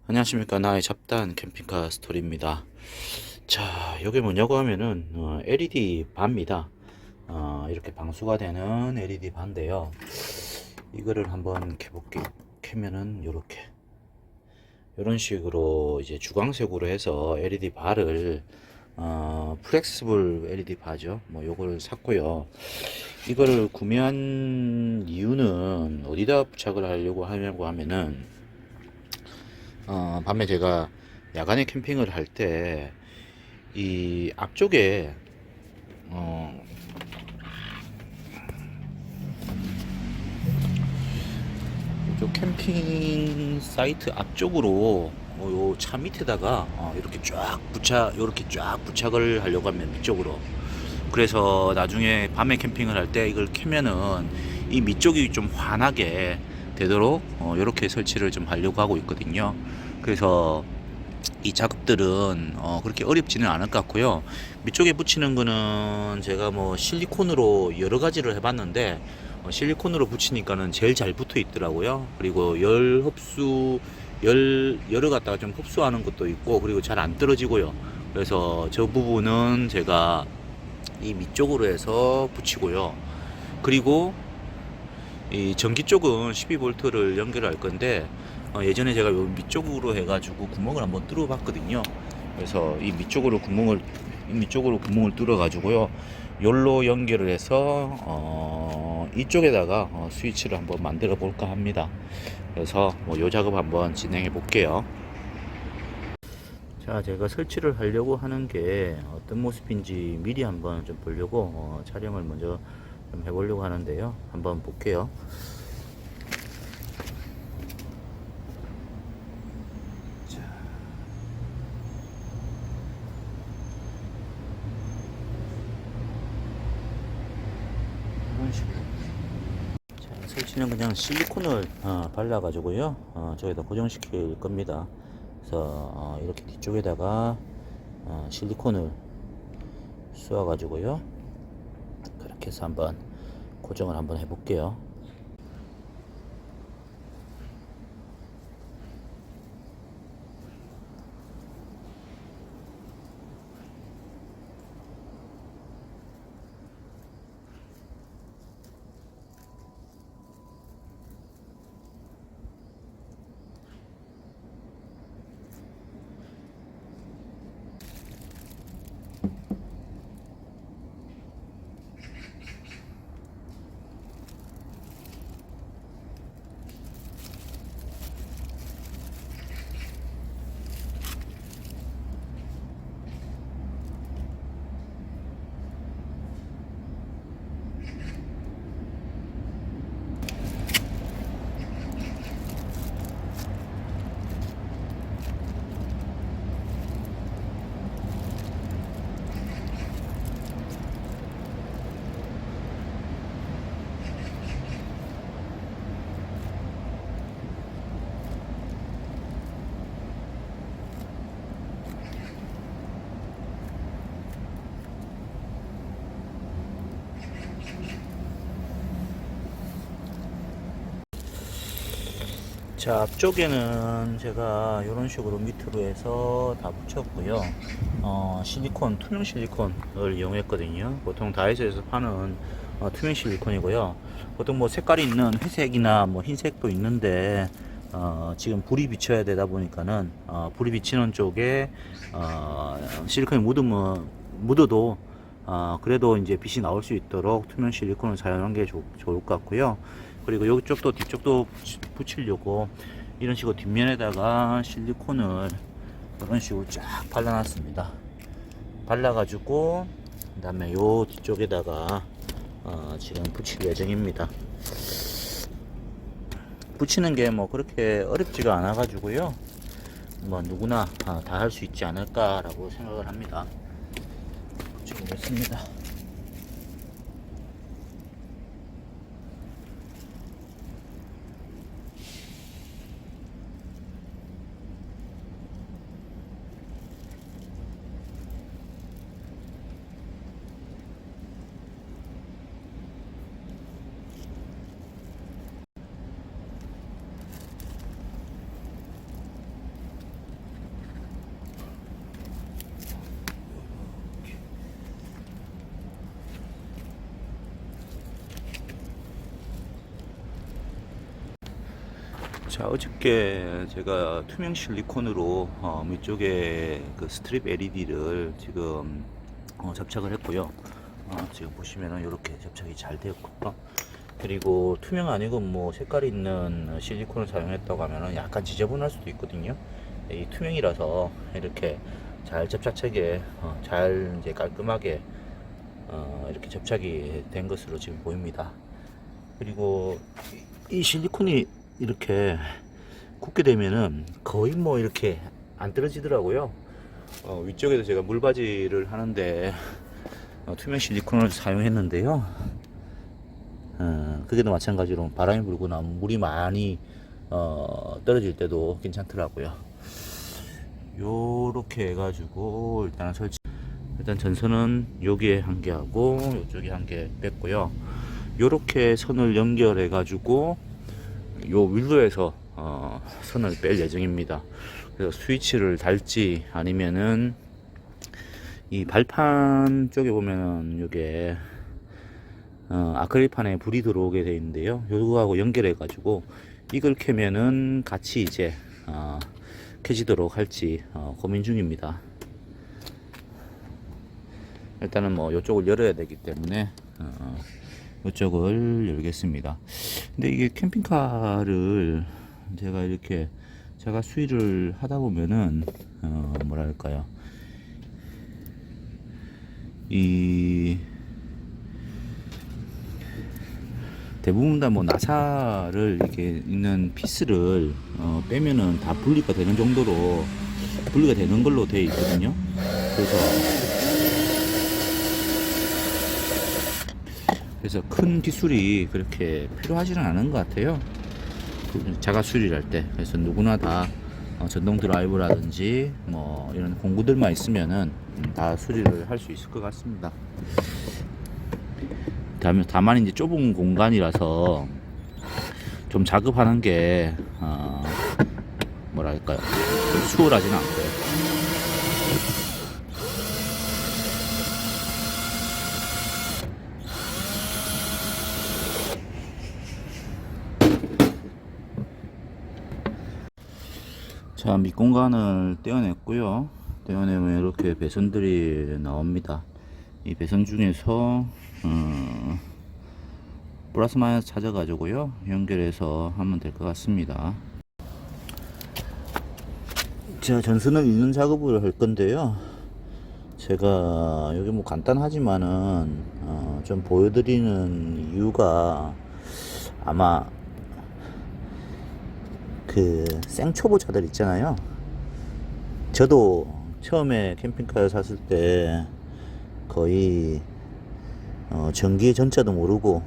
안녕하십니까. 나의 잡다한 캠핑카 스토리입니다. 자, 이게 뭐냐고 하면은 LED 바입니다. 이렇게 방수가 되는 LED 바인데요. 이거를 한번 켜볼게. 켜면은 요렇게 이런 식으로 이제 주광색으로 해서 LED 바를 플렉스블 LED 바죠. 뭐 요거를 샀고요. 이거를 구매한 이유는 어디다 부착을 하려고 하면은 밤에 제가 야간에 캠핑을 할 때 이 앞쪽에 어, 이쪽 캠핑 사이트 앞쪽으로 요 차 밑에다가 이렇게 쫙 부착을 하려고 하면 밑쪽으로. 그래서 나중에 밤에 캠핑을 할 때 이걸 켜면은 이 밑쪽이 좀 환하게 되도록 이렇게 설치를 좀 하려고 하고 있거든요. 그래서 이 작업들은 그렇게 어렵지는 않을 것 같고요. 밑쪽에 붙이는 거는 제가 뭐 실리콘으로 여러 가지를 해봤는데 실리콘으로 붙이니까는 제일 잘 붙어 있더라고요. 그리고 열을 갖다가 좀 흡수하는 것도 있고, 그리고 잘 안 떨어지고요. 그래서 저 부분은 제가 이 밑쪽으로 해서 붙이고요. 그리고 이 전기 쪽은 12V를 연결할 건데 예전에 제가 요 밑쪽으로 해가지고 구멍을 한번 뚫어 봤거든요. 그래서 이 밑쪽으로 구멍을 뚫어 가지고요, 열로 연결을 해서 이쪽에다가 스위치를 한번 만들어 볼까 합니다. 그래서 요 작업 한번 진행해 볼게요. 자, 제가 설치를 하려고 하는 게 어떤 모습인지 미리 한번 좀 보려고 촬영을 먼저 좀 해보려고 하는데요. 한번 볼게요. 자, 이런 식으로. 자, 설치는 그냥 실리콘을 발라가지고요. 저기다 고정시킬 겁니다. 그래서 이렇게 뒤쪽에다가 실리콘을 쏘아가지고요. 그렇게 해서 한번 고정을 한번 해볼게요. 자, 앞쪽에는 제가 이런 식으로 밑으로 해서 다 붙였고요. 투명 실리콘을 이용했거든요. 보통 다이소에서 파는 투명 실리콘이고요. 보통 뭐 색깔이 있는 회색이나 뭐 흰색도 있는데 지금 불이 비쳐야 되다 보니까는 불이 비치는 쪽에 실리콘이 묻어도 그래도 이제 빛이 나올 수 있도록 투명 실리콘을 사용하는 게 좋을 것 같고요. 그리고 이쪽도 뒤쪽도 붙이려고 이런 식으로 뒷면에다가 실리콘을 이런 식으로 쫙 발라놨습니다. 발라가지고 그 다음에 요 뒤쪽에다가 지금 붙일 예정입니다. 붙이는 게 뭐 그렇게 어렵지가 않아 가지고요, 뭐 누구나 다 할 수 있지 않을까라고 생각을 합니다. 붙여보겠습니다. 자, 어저께 제가 투명 실리콘으로 위쪽에 그 스트립 LED를 지금 접착을 했고요. 지금 보시면은 이렇게 접착이 잘 되었고요. 그리고 투명 아니고 뭐 색깔 있는 실리콘을 사용했다고 하면은 약간 지저분할 수도 있거든요. 이 투명이라서 이렇게 잘 접착되게 잘 이제 깔끔하게 이렇게 접착이 된 것으로 지금 보입니다. 그리고 이 실리콘이 이렇게 굳게 되면은 거의 뭐 이렇게 안 떨어지더라고요. 위쪽에도 제가 물바지를 하는데 투명 실리콘을 사용했는데요. 그게도 마찬가지로 바람이 불고 나면 물이 많이 떨어질 때도 괜찮더라고요. 요렇게 해가지고 일단 전선은 여기에 한 개 하고 이쪽에 한 개 뺐고요. 요렇게 선을 연결해 가지고 요 윌로에서 선을 뺄 예정입니다. 그래서 스위치를 달지 아니면은 이 발판 쪽에 보면은 요게 아크릴판에 불이 들어오게 되어 있는데요. 요거하고 연결해 가지고 이걸 켜면은 같이 이제 켜지도록 할지 고민 중입니다. 일단은 뭐 요쪽을 열어야 되기 때문에 이쪽을 열겠습니다. 근데 이게 캠핑카를 제가 이렇게 제가 수리를 하다 보면은 뭐랄까요, 이 대부분 다 뭐 나사를 이렇게 있는 피스를 빼면은 다 분리가 되는 정도로 분리가 되는 걸로 되어 있거든요. 그래서 큰 기술이 그렇게 필요하지는 않은 것 같아요. 자가 수리를 할 때. 그래서 누구나 다 전동 드라이브라든지 뭐 이런 공구들만 있으면은 다 수리를 할 수 있을 것 같습니다. 다만 이제 좁은 공간이라서 좀 작업하는 게 뭐랄까요, 수월하지는 않고요. 자, 밑공간을 떼어냈고요. 떼어내면 이렇게 배선들이 나옵니다. 이 배선 중에서 플러스 마이너스 찾아 가지고요 연결해서 하면 될 것 같습니다. 자, 전선을 읽는 작업을 할 건데요. 제가 여기 뭐 간단하지만은 좀 보여드리는 이유가 아마 그 생초보자들 있잖아요. 저도 처음에 캠핑카를 샀을 때 거의 전기의 전자도 모르고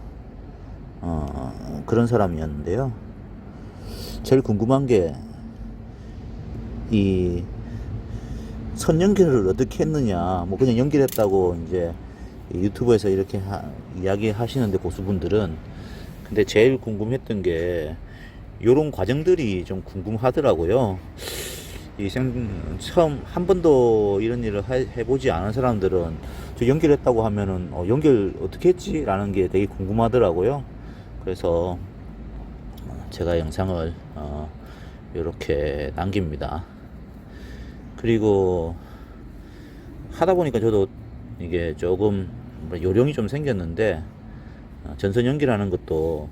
그런 사람이었는데요. 제일 궁금한 게 이 선 연결을 어떻게 했느냐, 뭐 그냥 연결했다고 이제 유튜브에서 이렇게 이야기 하시는데, 고수분들은. 근데 제일 궁금했던 게 요런 과정들이 좀 궁금하더라고요. 처음 한 번도 이런 일을 해보지 않은 사람들은 저 연결했다고 하면은 연결 어떻게 했지? 라는 게 되게 궁금하더라고요. 그래서 제가 영상을 이렇게 남깁니다. 그리고 하다 보니까 저도 이게 조금 요령이 좀 생겼는데, 전선 연결하는 것도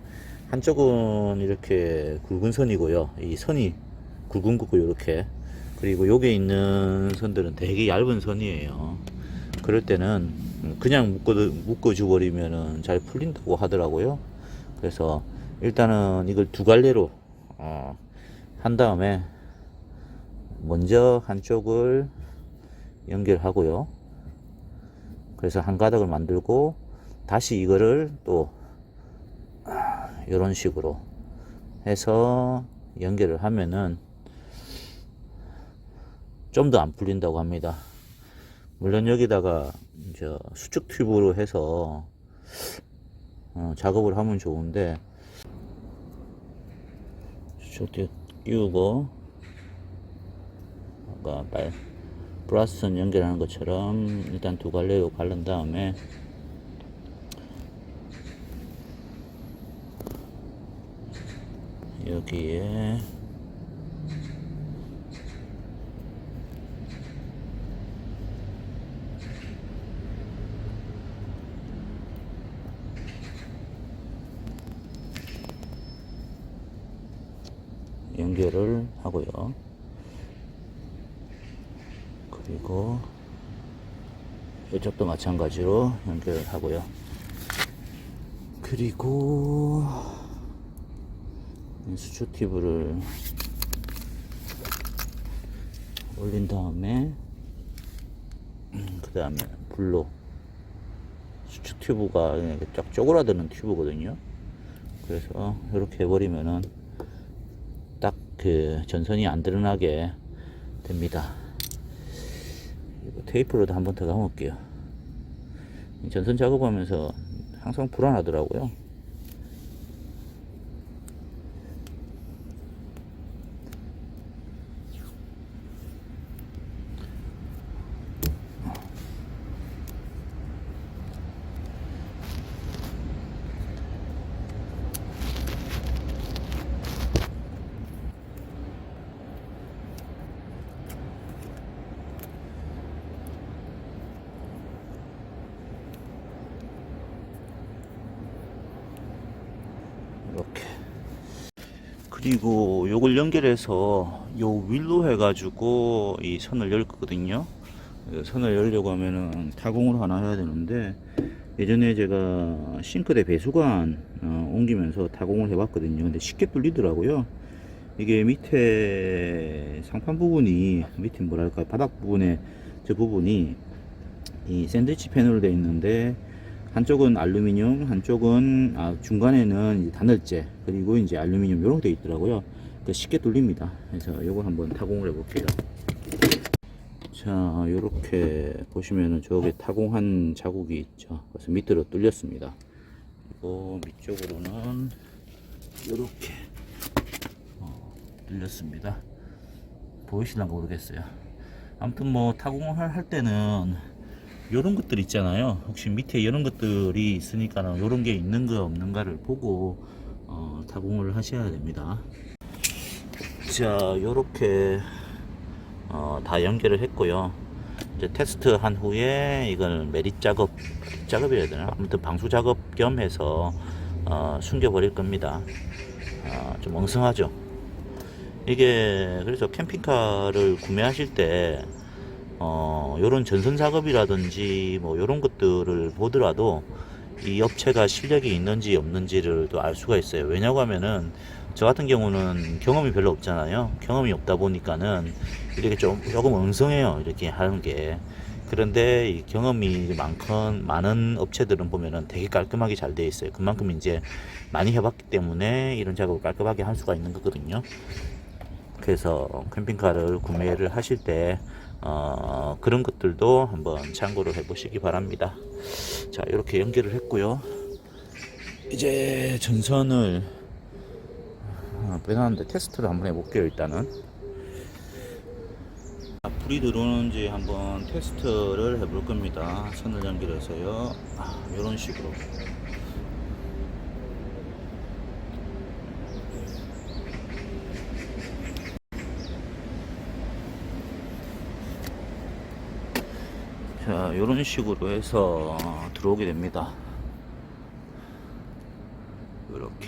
한쪽은 이렇게 굵은 선이고요, 이 선이 굵은 거고 이렇게, 그리고 여기에 있는 선들은 되게 얇은 선이에요. 그럴 때는 그냥 묶어줘 버리면은 잘 풀린다고 하더라고요. 그래서 일단은 이걸 두 갈래로 한 다음에 먼저 한쪽을 연결하고요. 그래서 한 가닥을 만들고 다시 이거를 또 이런 식으로 해서 연결을 하면은 좀 더 안 풀린다고 합니다. 물론 여기다가 이제 수축 튜브로 해서 작업을 하면 좋은데, 수축 튜브 끼우고 아까 플러스선 연결하는 것처럼 일단 두 갈래로 바른 다음에 여기에 연결을 하고요. 그리고 이쪽도 마찬가지로 연결을 하고요. 그리고 수축 튜브를 올린 다음에 그 다음에 불로 수축 튜브가 쫙 쪼그라드는 튜브거든요. 그래서 이렇게 해버리면은 딱 그 전선이 안 드러나게 됩니다. 테이프로도 한번 더 감을게요. 전선 작업하면서 항상 불안하더라고요. 이렇게. 그리고 요걸 연결해서 요 윌로 해가지고 이 선을 열 거거든요. 선을 열려고 하면은 타공을 하나 해야 되는데, 예전에 제가 싱크대 배수관 옮기면서 타공을 해봤거든요. 근데 쉽게 뚫리더라고요. 이게 밑에 상판 부분이, 밑에 뭐랄까, 바닥 부분에 저 부분이 이 샌드위치 패널로 되어 있는데, 한쪽은 알루미늄, 한쪽은 중간에는 이제 단열재, 그리고 이제 알루미늄 이렇게 되어 있더라고요. 쉽게 뚫립니다. 그래서 이거 한번 타공을 해볼게요. 자, 이렇게 보시면은 저기 타공한 자국이 있죠. 그래서 밑으로 뚫렸습니다. 그리고 밑쪽으로는 이렇게 뚫렸습니다. 보이시려나 모르겠어요. 아무튼 뭐 타공을 할 때는 요런 것들 있잖아요. 혹시 밑에 이런 것들이 있으니까는 요런 게 있는가 없는가를 보고 타공을 하셔야 됩니다. 자, 요렇게 다 연결을 했고요. 이제 테스트 한 후에 이걸 매립 작업이어야 되나? 아무튼 방수 작업 겸 해서 숨겨 버릴 겁니다. 좀 엉성하죠. 이게 그래서 캠핑카를 구매하실 때 요런 전선 작업이라든지 뭐 요런 것들을 보더라도 이 업체가 실력이 있는지 없는지를 또 알 수가 있어요. 왜냐고 하면은 저 같은 경우는 경험이 별로 없잖아요. 경험이 없다 보니까는 이렇게 조금 엉성해요. 이렇게 하는 게. 그런데 이 경험이 많은 업체들은 보면은 되게 깔끔하게 잘 되어 있어요. 그만큼 이제 많이 해봤기 때문에 이런 작업을 깔끔하게 할 수가 있는 거거든요. 그래서 캠핑카를 구매를 하실 때 그런 것들도 한번 참고를 해 보시기 바랍니다. 자, 이렇게 연결을 했고요. 이제 전선을 빼놨는데 테스트를 한번 해볼게요. 일단은 불이 들어오는지 한번 테스트를 해볼 겁니다. 선을 연결해서요. 이런 식으로. 자, 이런 식으로 해서 들어오게 됩니다. 이렇게.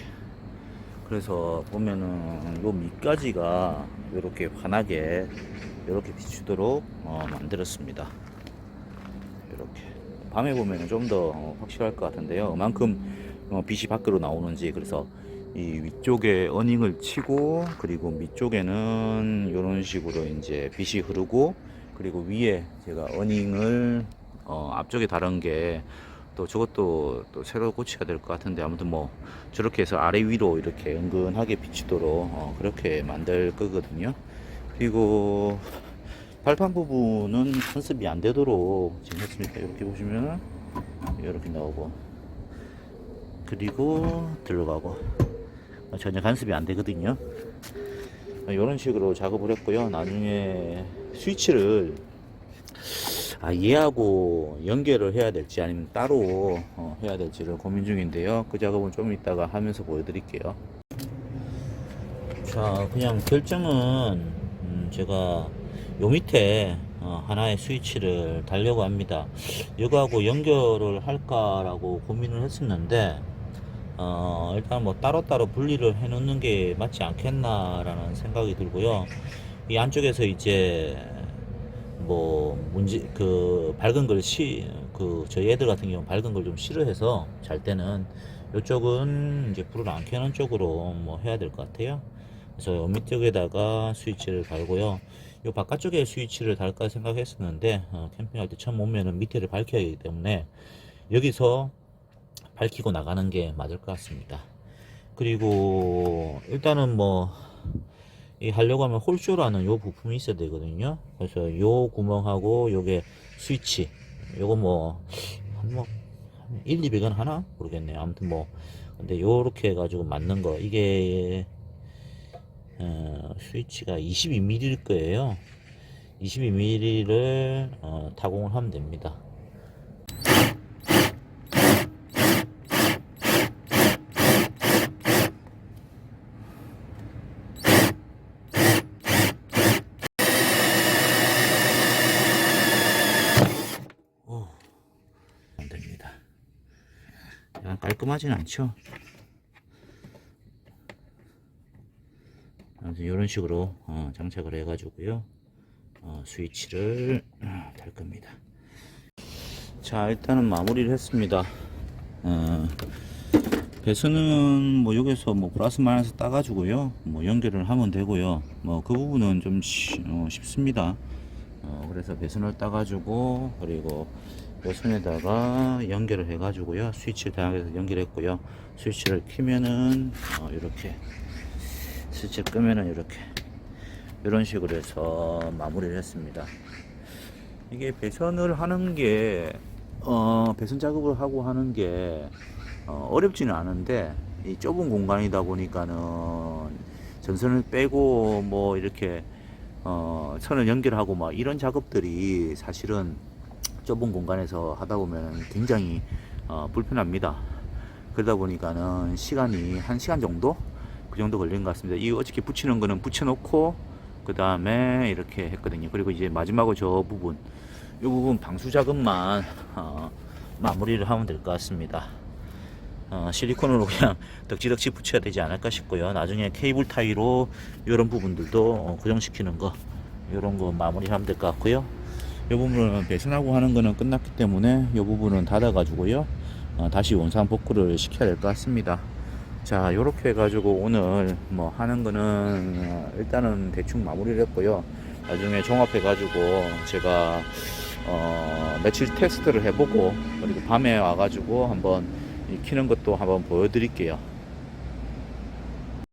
그래서 보면은 요 밑가지가 이렇게 환하게 이렇게 비추도록 만들었습니다. 이렇게 밤에 보면은 좀 더 확실할 것 같은데요. 그만큼 빛이 밖으로 나오는지. 그래서 이 위쪽에 어닝을 치고, 그리고 밑쪽에는 이런 식으로 이제 빛이 흐르고, 그리고 위에 제가 어닝을 앞쪽에 다른 게 또 저것도 또 새로 고쳐야 될 것 같은데, 아무튼 뭐 저렇게 해서 아래 위로 이렇게 은근하게 비치도록 그렇게 만들 거거든요. 그리고 발판 부분은 컨셉이 안 되도록 지금 했습니다. 이렇게 보시면 이렇게 나오고, 그리고 들어가고, 전혀 간섭이 안 되거든요. 이런 식으로 작업을 했고요. 나중에 스위치를 얘하고 연결을 해야 될지 아니면 따로 해야 될지를 고민 중인데요. 그 작업은 좀 이따가 하면서 보여드릴게요. 자, 그냥 결정은 제가 요 밑에 하나의 스위치를 달려고 합니다. 이거하고 연결을 할까라고 고민을 했었는데 일단 뭐 따로따로 분리를 해 놓는 게 맞지 않겠나라는 생각이 들고요. 이 안쪽에서 이제 뭐 문제 그 밝은 걸 저희 애들 같은 경우 밝은 걸 좀 싫어해서 잘 때는 이쪽은 이제 불을 안 켜는 쪽으로 뭐 해야 될 것 같아요. 그래서 요 밑쪽에다가 스위치를 달고요. 요 바깥쪽에 스위치를 달까 생각했었는데 캠핑할 때 처음 오면은 밑에를 밝혀야 하기 때문에 여기서 밝히고 나가는 게 맞을 것 같습니다. 그리고 일단은 뭐 이 하려고 하면 홀쇼라는 요 부품이 있어야 되거든요. 그래서 요 구멍하고 요게 스위치 요거 뭐 1, 200원 하나? 모르겠네요. 아무튼 뭐 근데 요렇게 해가지고 맞는 거 이게 스위치가 22mm일 거예요. 22mm를 타공을 하면 됩니다. 안 됩니다. 약간 깔끔하진 않죠. 아무튼 이런 식으로 장착을 해가지고요. 스위치를 달 겁니다. 자, 일단은 마무리를 했습니다. 배선은 뭐 여기서 뭐 플러스 마이너스 따가지고요. 뭐 연결을 하면 되고요. 뭐 그 부분은 좀 쉽습니다. 그래서 배선을 따가지고 그리고 요 선에다가 연결을 해가지고요. 스위치를 다양하게 연결했고요. 스위치를 키면은 이렇게 스위치를 끄면은 이렇게 이런 식으로 해서 마무리를 했습니다. 이게 배선을 하는 게 배선 작업을 하고 하는 게 어렵지는 않은데 이 좁은 공간이다 보니까는 전선을 빼고 뭐 이렇게 선을 연결하고 막 이런 작업들이 사실은 좁은 공간에서 하다 보면 굉장히 불편합니다. 그러다 보니까는 시간이 1시간 정도 그 정도 걸린 것 같습니다. 이 어떻게 붙이는 거는 붙여놓고 그 다음에 이렇게 했거든요. 그리고 이제 마지막으로 저 부분 이 부분 방수 작업만 마무리를 하면 될 것 같습니다. 실리콘으로 그냥 덕지덕지 붙여야 되지 않을까 싶고요. 나중에 케이블 타이로 이런 부분들도 고정시키는 거 이런 거 마무리하면 될 것 같고요. 이 부분은 배선하고 하는 거는 끝났기 때문에 이 부분은 닫아 가지고요. 다시 원상 복구를 시켜야 될 것 같습니다. 자, 요렇게 해가지고 오늘 뭐 하는 거는 일단은 대충 마무리를 했고요. 나중에 종합해 가지고 제가 며칠 테스트를 해보고 그리고 밤에 와가지고 한번 키는 것도 한번 보여드릴게요.